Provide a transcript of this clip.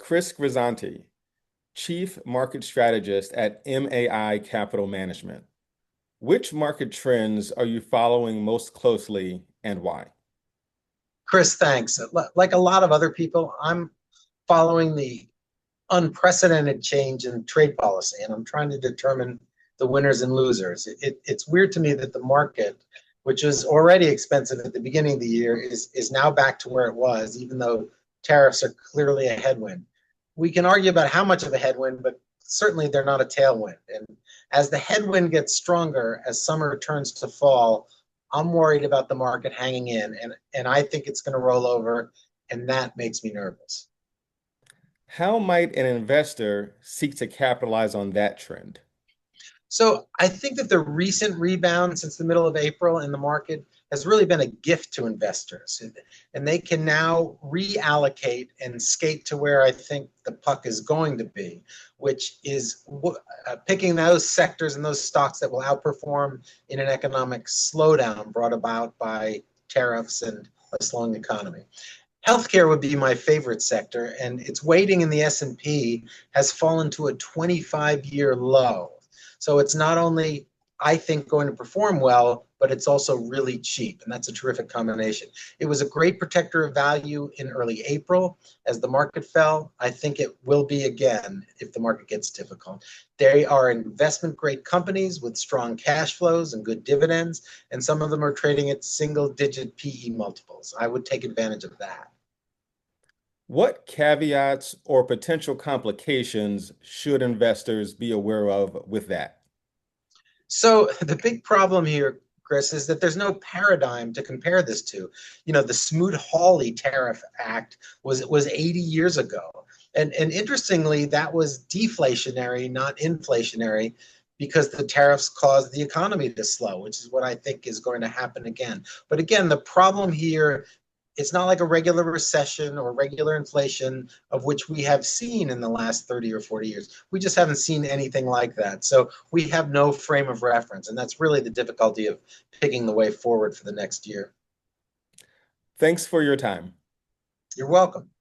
Chris Grisanti, Chief Market Strategist at MAI Capital Management. Which market trends are you following most closely and why? Chris, thanks. Like a lot of other people, I'm following the unprecedented change in trade policy, and I'm trying to determine the winners and losers. It's weird to me that the market, which was already expensive at the beginning of the year, is now back to where it was, even though tariffs are clearly a headwind. We can argue about how much of a headwind, but certainly they're not a tailwind. And as the headwind gets stronger, as summer turns to fall, I'm worried about the market hanging in, and I think it's going to roll over, and that makes me nervous. How might an investor seek to capitalize on that trend? So I think that the recent rebound since the middle of April in the market has really been a gift to investors. And they can now reallocate and skate to where I think the puck is going to be, which is picking those sectors and those stocks that will outperform in an economic slowdown brought about by tariffs and a slowing economy. Healthcare would be my favorite sector, and its weighting in the S&P has fallen to a 25-year low. So it's not only, I think, going to perform well, but it's also really cheap, and that's a terrific combination. It was a great protector of value in early April as the market fell. I think it will be again if the market gets difficult. They are investment-grade companies with strong cash flows and good dividends, and some of them are trading at single-digit PE multiples. I would take advantage of that. What caveats or potential complications should investors be aware of with that? So the big problem here, Chris, is that there's no paradigm to compare this to. You know, the Smoot-Hawley Tariff Act was 80 years ago. And interestingly, that was deflationary, not inflationary, because the tariffs caused the economy to slow, which is what I think is going to happen again. But again, the problem here, it's not like a regular recession or regular inflation of which we have seen in the last 30 or 40 years. We just haven't seen anything like that. So we have no frame of reference. And that's really the difficulty of picking the way forward for the next year. Thanks for your time. You're welcome.